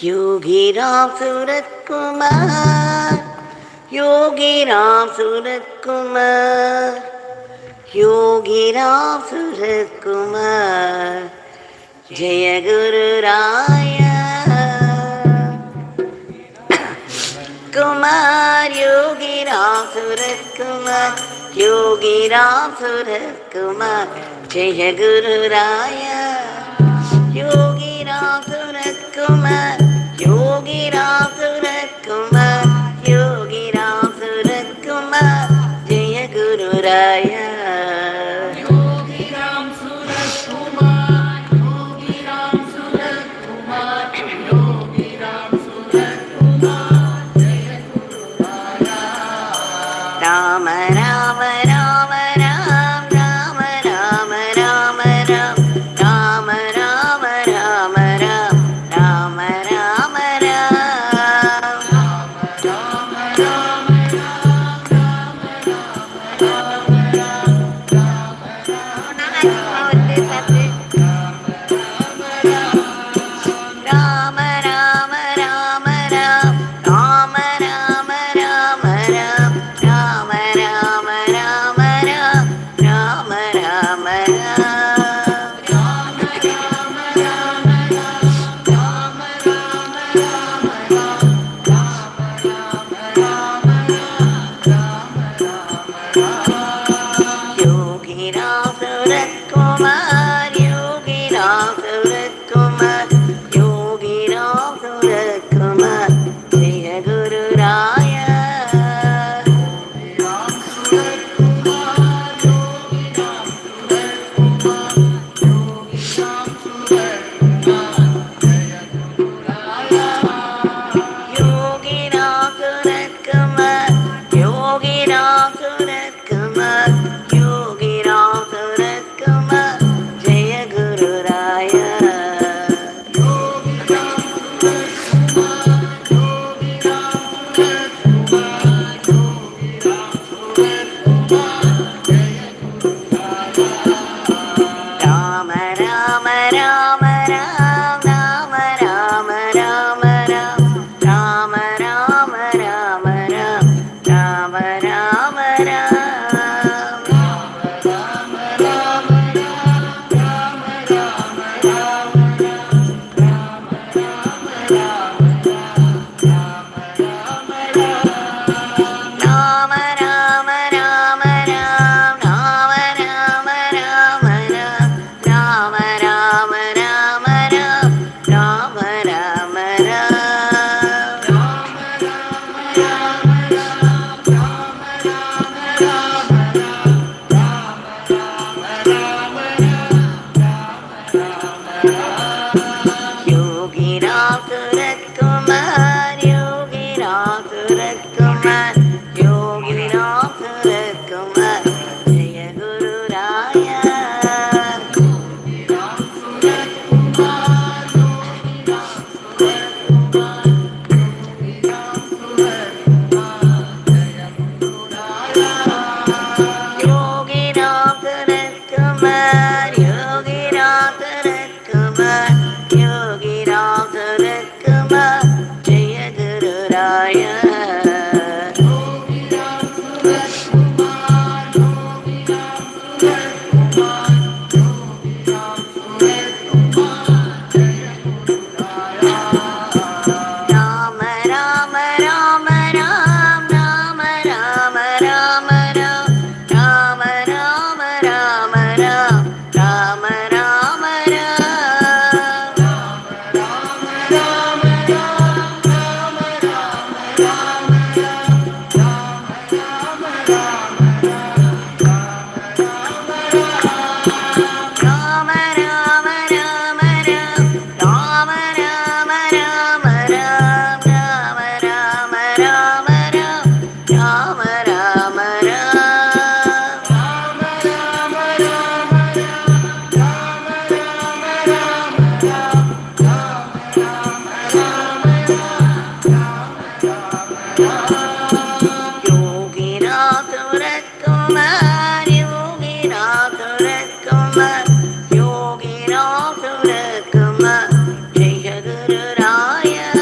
Yogi Ram Surat Kumar, Yogi Ram Surat Kumar, Yogi Ram Surat Kumar, Jaya Guru Raya. Kumar, Yogi Ram Surat Kumar, Yogi Ram Surat Kumar, Jaya Guru Raya. Yogi Ram Surat Kumar, Yogi Ram Surat Kumar, Yogi Ram Surat Kumar, Jaya Guru Raya. Yogi Ram Surat Kumar, Yogi Ram Surat Kumar, Yogi Ram Surat Kumar, Jaya Guru Raya. Rama Rama Rama Ram, Rama Rama Rama Ram, Rama Rama Rama Ram, Rama Rama Ram. Rama Rama Rama Ram, Rama Rama Rama Ram, Rama Rama Rama Ram, Rama Rama Ram. Yogi Ram Surat Kumar, Yogi Ram Surat Kumar, Yogi Ram Surat Kumar, Jaya Guru Raya. Yogi Ram Surat Kumar, Yogi Ram Surat Kumar, Yogi Ram Surat Kumar, Jaya Guru Raya. Rama Rama Rama Ram, Rama Rama Rama Ram, Rama Rama Rama Ram, Rama Rama Rama Rama Rama Ram, Rama Rama Rama Ram, Rama Rama Rama Ram, Rama Rama Yogi Ram Surat Kumar, Yogi Ram Surat Kumar, Yogi Ram Surat Kumar, Jaya Guru Raya. Yogi Ram Surat Kumar, Yogi Ram Surat Kumar, Yogi Ram Surat Kumar, Jaya Guru Raya. Rama Rama Rama Ram, Rama Rama Rama Ram, Rama Rama Rama Ram, Rama Rama Rama Rama Rama Ram, Rama Rama Rama Ram, Rama Rama Rama Ram, Rama Rama Yogi Ram Surat Kumar, Yogi Ram Surat Kumar, Yogi Ram Surat Kumar, Jaya Guru Raya.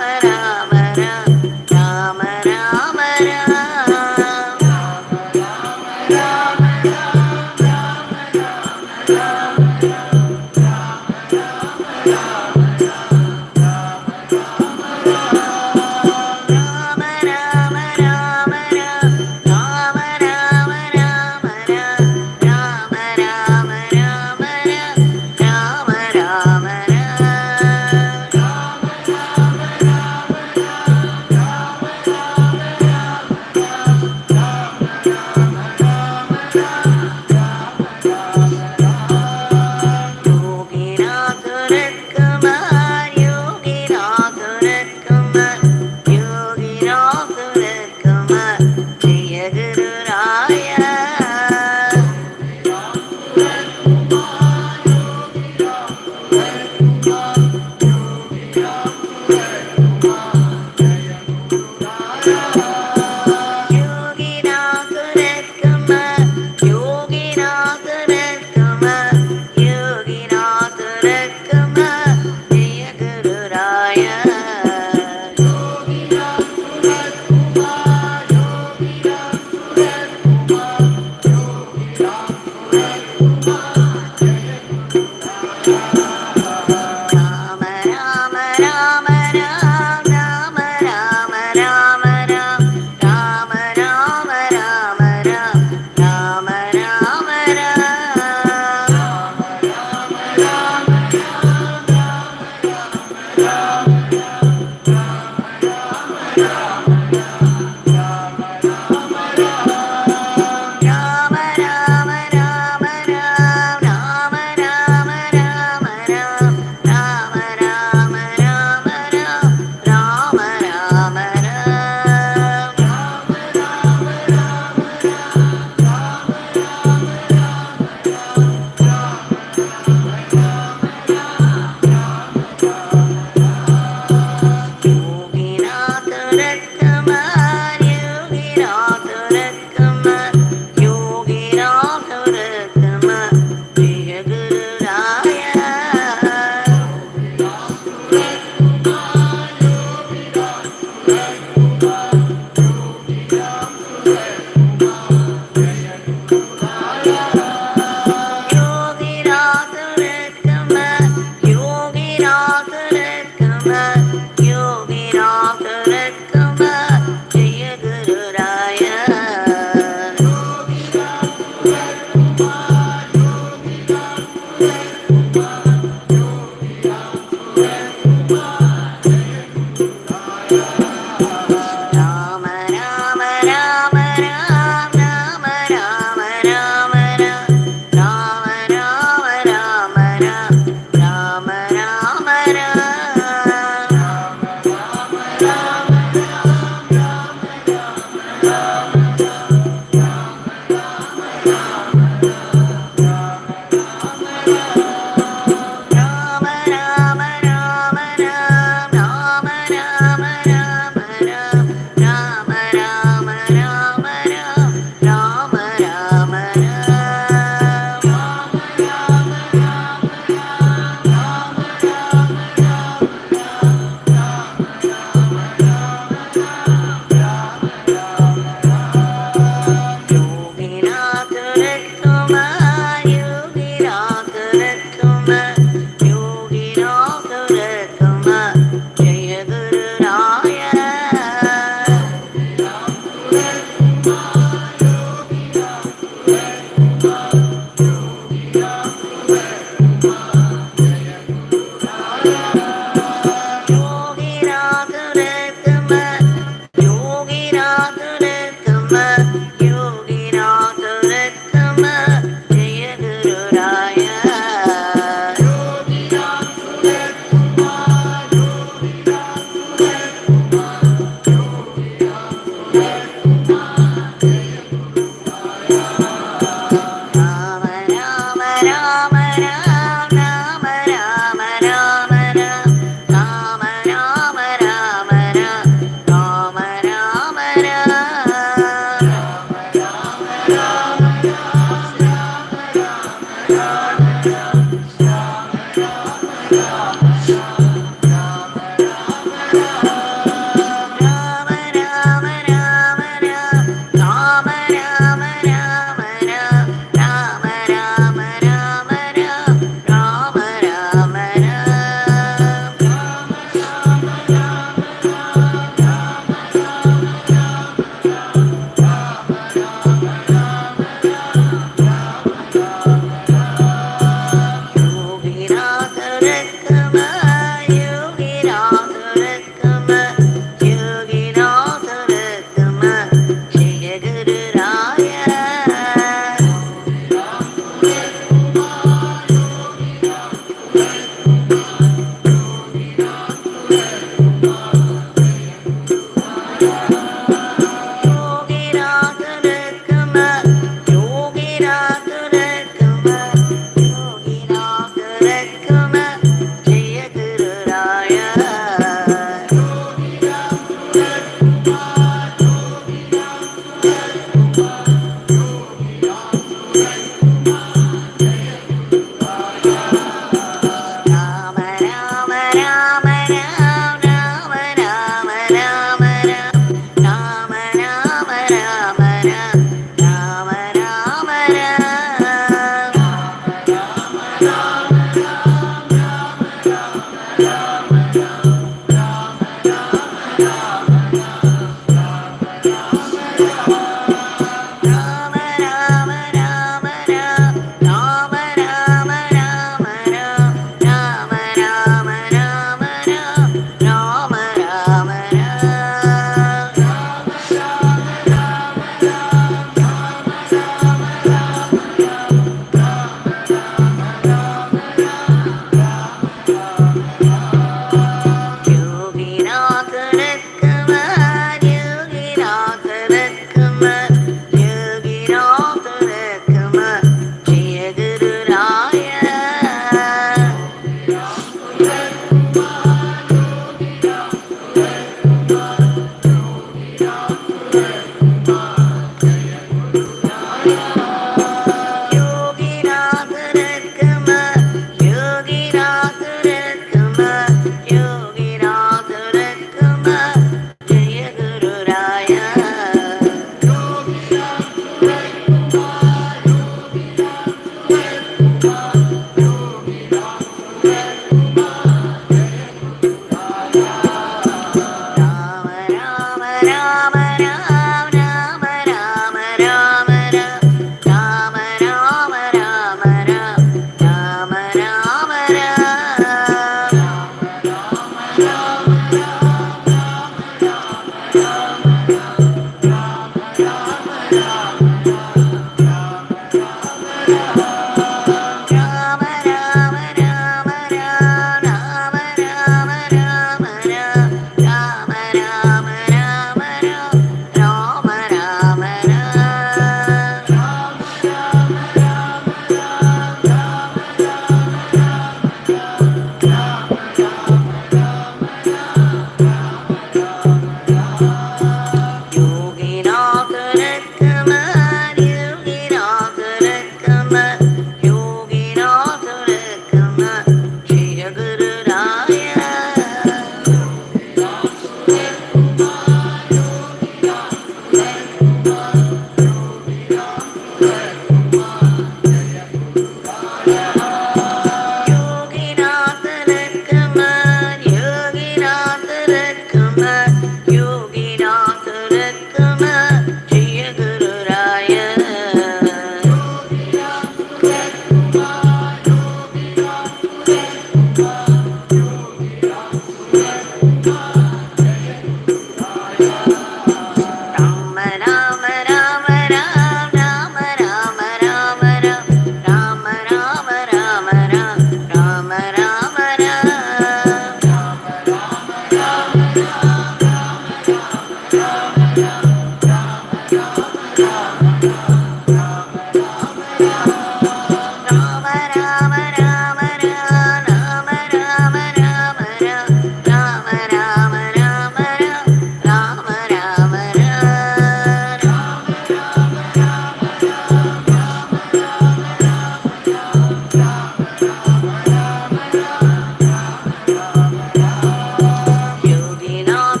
Yogi Nam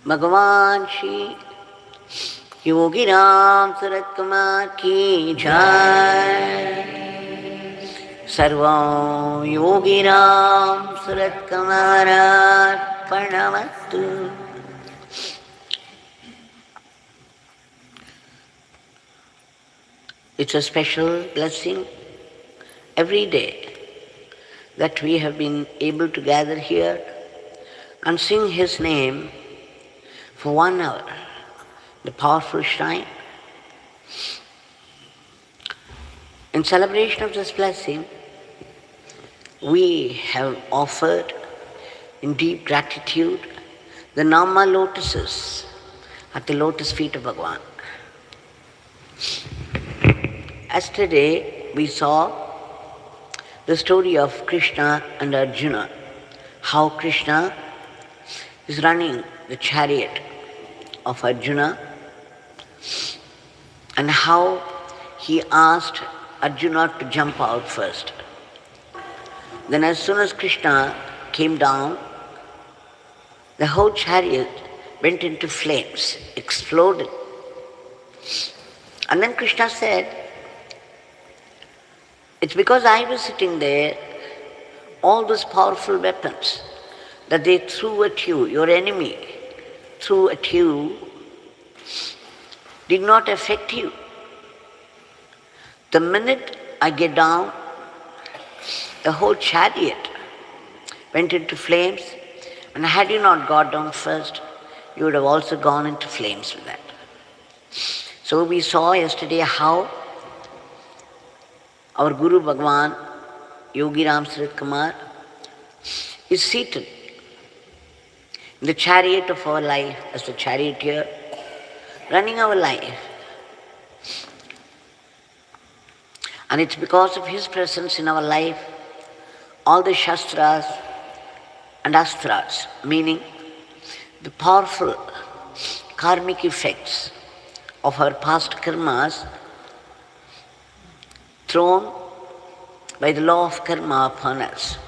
भगवान श्री योगी राम सूरत कुमार की जय। सर्वं Yogi Ram Surat कुमारार्पणमस्तु। It's a special blessing every day that we have been able to gather here and sing his name for 1 hour, the powerful shrine. In celebration of this blessing, we have offered in deep gratitude the Nama lotuses at the lotus feet of Bhagavan. Yesterday we saw the story of Krishna and Arjuna, how Krishna is running the chariot of Arjuna and how he asked Arjuna to jump out first. Then as soon as Krishna came down, the whole chariot went into flames, exploded. And then Krishna said, it's because I was sitting there, all those powerful weapons that they threw at you, your enemy threw at you, did not affect you. The minute I get down, the whole chariot went into flames, and had you not got down first, you would have also gone into flames with that. So we saw yesterday how our Guru Bhagavan, Yogi Ram Surat Kumar, is seated in the chariot of our life as the charioteer, running our life. And it's because of his presence in our life, all the Shastras and Astras, meaning the powerful karmic effects of our past karmas, thrown by the law of karma upon us,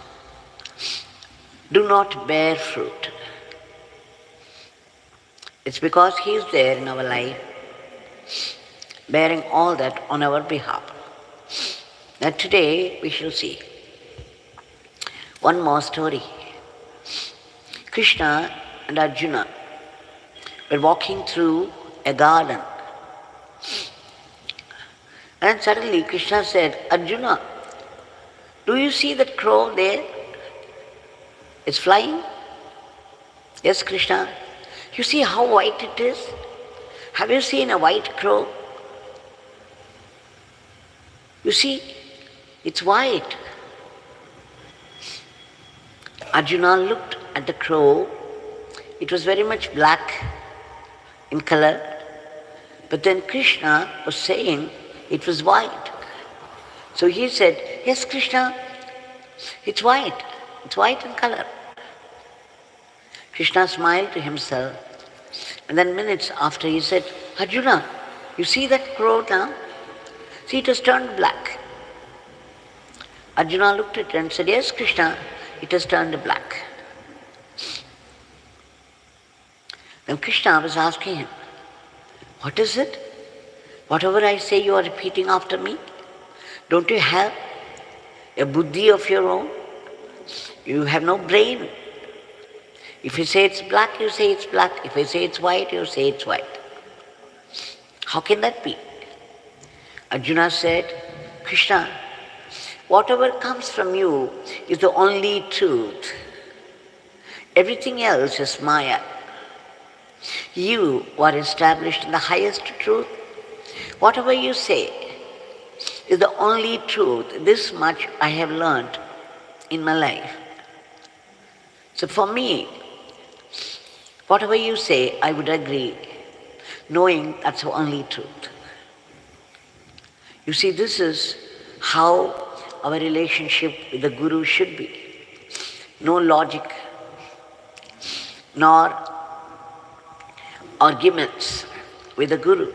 do not bear fruit. It's because he is there in our life, bearing all that on our behalf. Now today we shall see one more story. Krishna and Arjuna were walking through a garden. And suddenly Krishna said, Arjuna, do you see that crow there? It's flying. Yes, Krishna. You see how white it is? Have you seen a white crow? You see, it's white. Arjuna looked at the crow. It was very much black in color. But then Krishna was saying it was white. So he said, yes, Krishna, it's white. It's white in color. Krishna smiled to himself. And then minutes after he said, Arjuna, you see that crow now? See, it has turned black. Arjuna looked at it and said, yes, Krishna, it has turned black. Then Krishna was asking him, what is it? Whatever I say you are repeating after me? Don't you have a buddhi of your own? You have no brain. If you say it's black, you say it's black. If I say it's white, you say it's white. How can that be? Arjuna said, Krishna, whatever comes from you is the only truth. Everything else is Maya. You are established in the highest truth. Whatever you say is the only truth. This much I have learned in my life. So for me, whatever you say, I would agree, knowing that's the only truth. You see, this is how our relationship with the Guru should be. No logic, nor arguments with the Guru.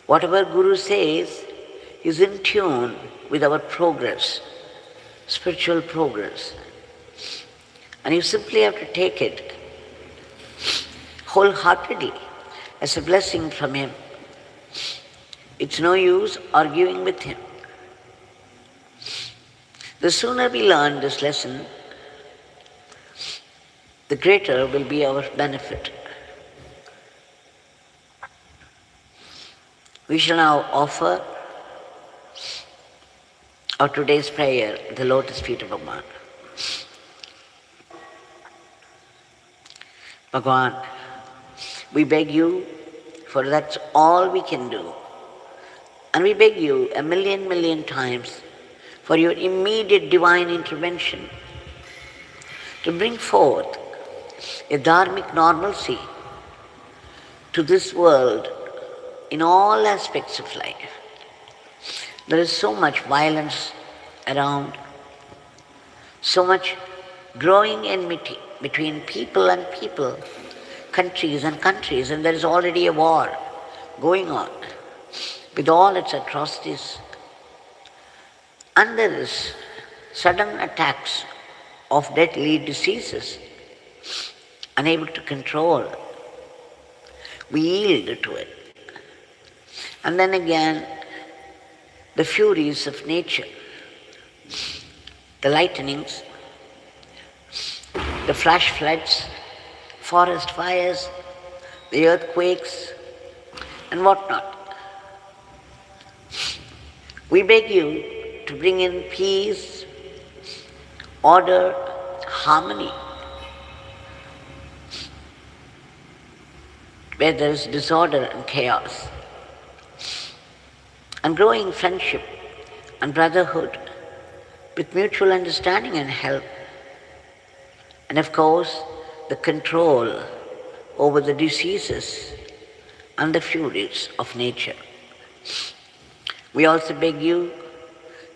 Whatever Guru says is in tune with our progress, spiritual progress. And you simply have to take it wholeheartedly as a blessing from him. It's no use arguing with him. The sooner we learn this lesson, the greater will be our benefit. We shall now offer our today's prayer at the lotus feet of Bhagavan. Bhagavan, we beg you, for that's all we can do. And we beg you a million times for your immediate divine intervention to bring forth a dharmic normalcy to this world in all aspects of life. There is so much violence around, so much growing enmity between people and people, countries and countries, and there is already a war going on with all its atrocities. And there is sudden attacks of deadly diseases, unable to control. We yield to it. And then again, the furies of nature, the lightnings, the flash floods, forest fires, the earthquakes, and whatnot. We beg you to bring in peace, order, harmony, where there is disorder and chaos, and growing friendship and brotherhood with mutual understanding and help, and of course the control over the diseases and the furies of nature. We also beg you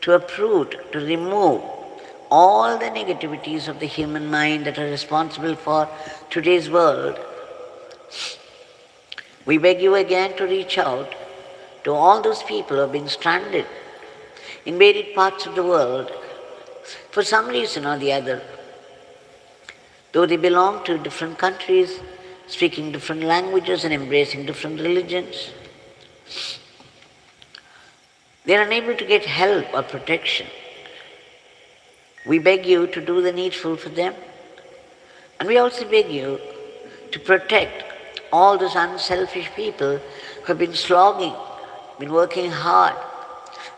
to uproot, to remove all the negativities of the human mind that are responsible for today's world. We beg you again to reach out to all those people who have been stranded in varied parts of the world for some reason or the other. Though they belong to different countries, speaking different languages and embracing different religions, they are unable to get help or protection. We beg you to do the needful for them. And we also beg you to protect all those unselfish people who have been slogging, been working hard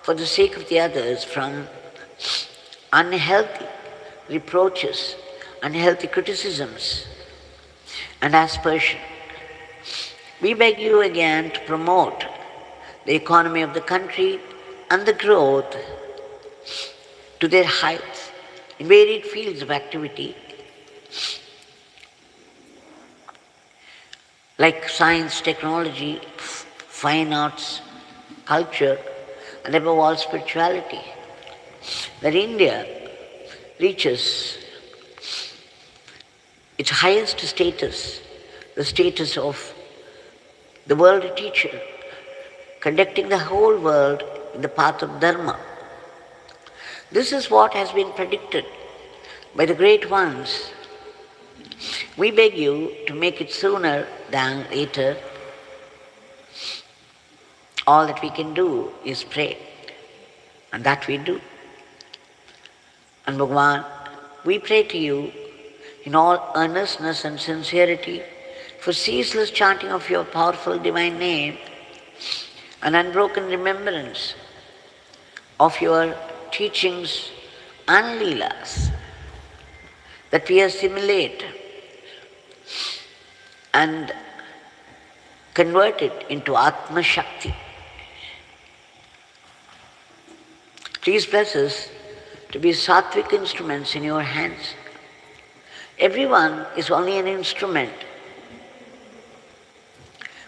for the sake of the others from unhealthy reproaches, unhealthy criticisms and aspersion. We beg you again to promote the economy of the country and the growth to their heights in varied fields of activity like science, technology, fine arts, culture, and above all spirituality. That India reaches its highest status, the status of the world teacher, conducting the whole world in the path of Dharma. This is what has been predicted by the great ones. We beg you to make it sooner than later. All that we can do is pray, and that we do. And Bhagavan, we pray to you in all earnestness and sincerity for ceaseless chanting of your powerful divine name and unbroken remembrance of your teachings and leelas, that we assimilate and convert it into Atma Shakti. Please bless us to be sattvic instruments in your hands. Everyone is only an instrument.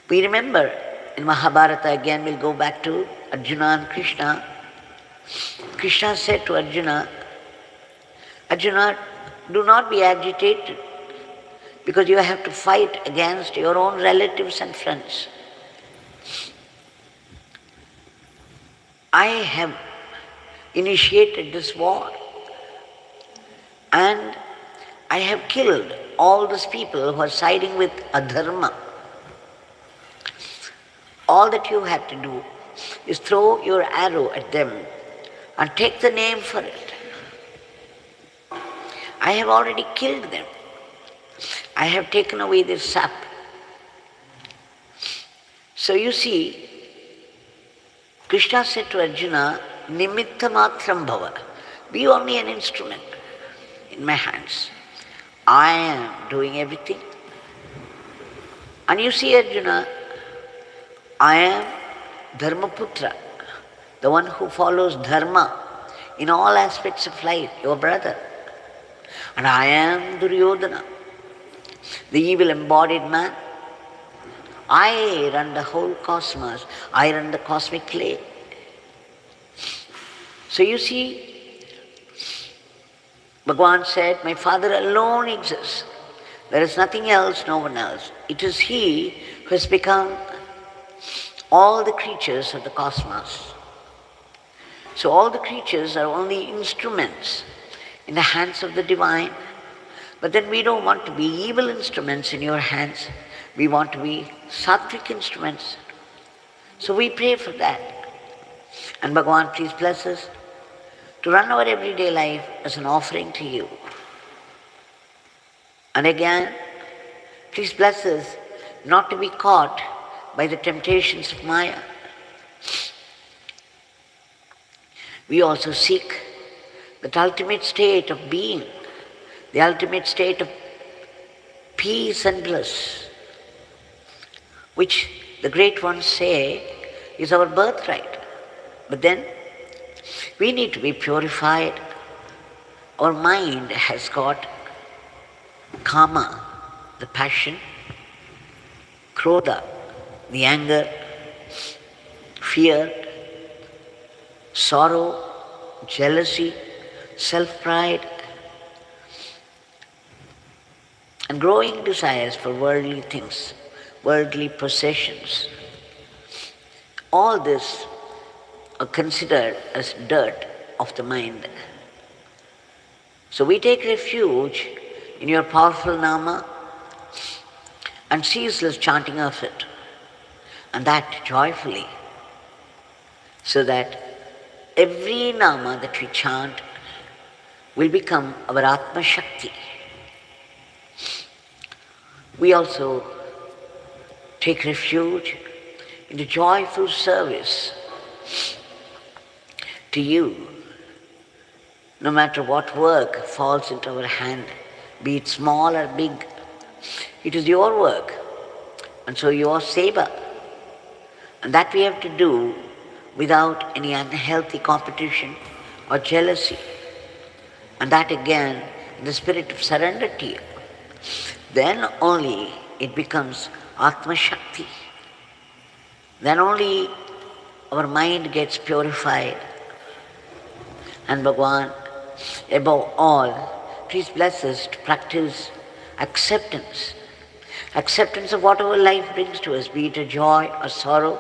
We remember in Mahabharata, again we'll go back to Arjuna and Krishna. Krishna said to Arjuna, Arjuna, do not be agitated because you have to fight against your own relatives and friends. I have initiated this war and I have killed all those people who are siding with adharma. All that you have to do is throw your arrow at them and take the name for it. I have already killed them. I have taken away their sap. So you see, Krishna said to Arjuna, Nimitta matram bhava. Be only an instrument in my hands. I am doing everything. And you see, Arjuna, I am Dharmaputra, the one who follows dharma in all aspects of life, your brother. And I am Duryodhana, the evil embodied man. I run the whole cosmos. I run the cosmic play. So you see, Bhagavan said, my Father alone exists. There is nothing else, no one else. It is He who has become all the creatures of the cosmos. So all the creatures are only instruments in the hands of the divine. But then we don't want to be evil instruments in your hands. We want to be sattvic instruments. So we pray for that. And Bhagavan, please bless us to run our everyday life as an offering to you. And again, please bless us not to be caught by the temptations of Maya. We also seek that ultimate state of being, the ultimate state of peace and bliss, which the great ones say is our birthright. But then we need to be purified. Our mind has got kama, the passion, krodha, the anger, fear, sorrow, jealousy, self-pride, and growing desires for worldly things, worldly possessions. All this are considered as dirt of the mind. So we take refuge in your powerful Nama and ceaseless chanting of it, and that joyfully, so that every Nama that we chant will become our Atma Shakti. We also take refuge in the joyful service to you. No matter what work falls into our hand, be it small or big, it is your work, and so your seva. And that we have to do without any unhealthy competition or jealousy. And that again, in the spirit of surrender to you. Then only it becomes Atma Shakti. Then only our mind gets purified. And Bhagavan, above all, please bless us to practice acceptance. Acceptance of whatever life brings to us, be it a joy or sorrow.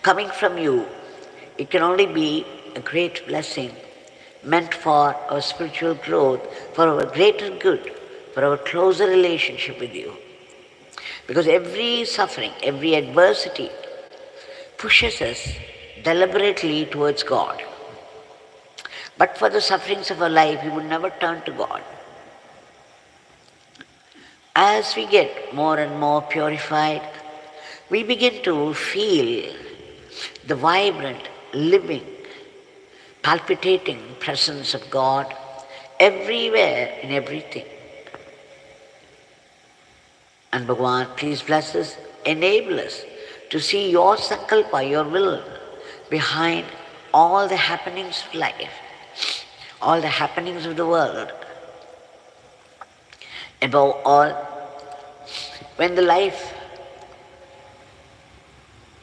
Coming from you, it can only be a great blessing meant for our spiritual growth, for our greater good, for our closer relationship with you. Because every suffering, every adversity pushes us deliberately towards God. But for the sufferings of our life, we would never turn to God. As we get more and more purified, we begin to feel the vibrant, living, palpitating presence of God everywhere in everything. And Bhagavan, please bless us, enable us to see your sankalpa, your will, behind all the happenings of life, all the happenings of the world. Above all, when the life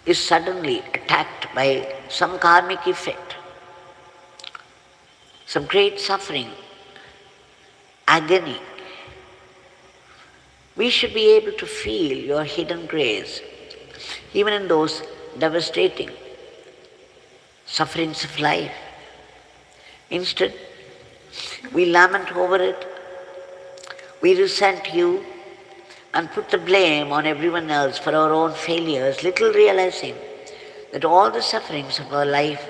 is suddenly attacked by some karmic effect, some great suffering, agony, we should be able to feel your hidden grace, even in those devastating sufferings of life. Instead, we lament over it, we resent you, and put the blame on everyone else for our own failures, little realizing that all the sufferings of our life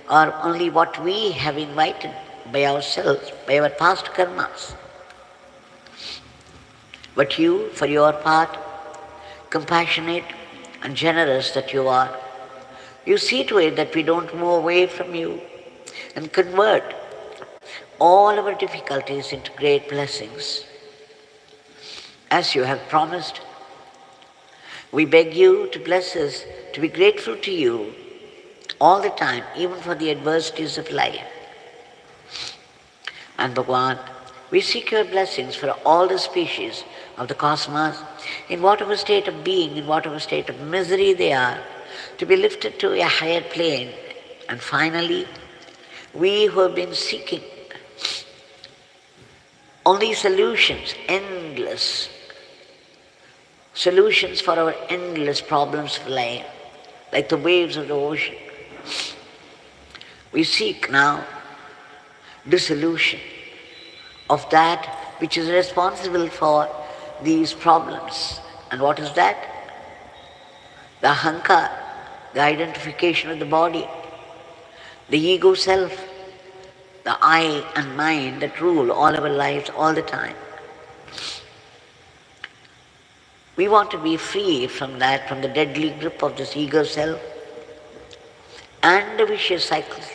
are only what we have invited by ourselves, by our past karmas. But you, for your part, compassionate and generous that you are, you see to it that we don't move away from you and convert all our difficulties into great blessings. As you have promised, we beg you to bless us to be grateful to you all the time, even for the adversities of life. And Bhagavan, we seek your blessings for all the species of the cosmos, in whatever state of being, in whatever state of misery they are, to be lifted to a higher plane. And finally, we who have been seeking only solutions, endless solutions for our endless problems of life, like the waves of the ocean, we seek now dissolution of that which is responsible for these problems. And what is that? The ahankar, the identification of the body, the ego self, the I and mind that rule all our lives all the time. We want to be free from that, from the deadly grip of this ego self and the vicious cycles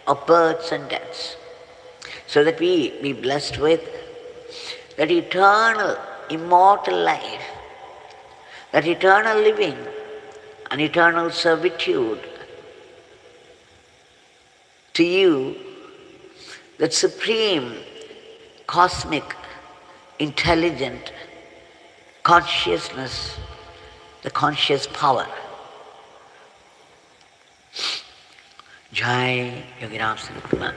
of births and deaths, so that we be blessed with that eternal, immortal life, that eternal living and eternal servitude to you, that supreme, cosmic, intelligent consciousness, the conscious power. Jai Yogiram Sri Kumar.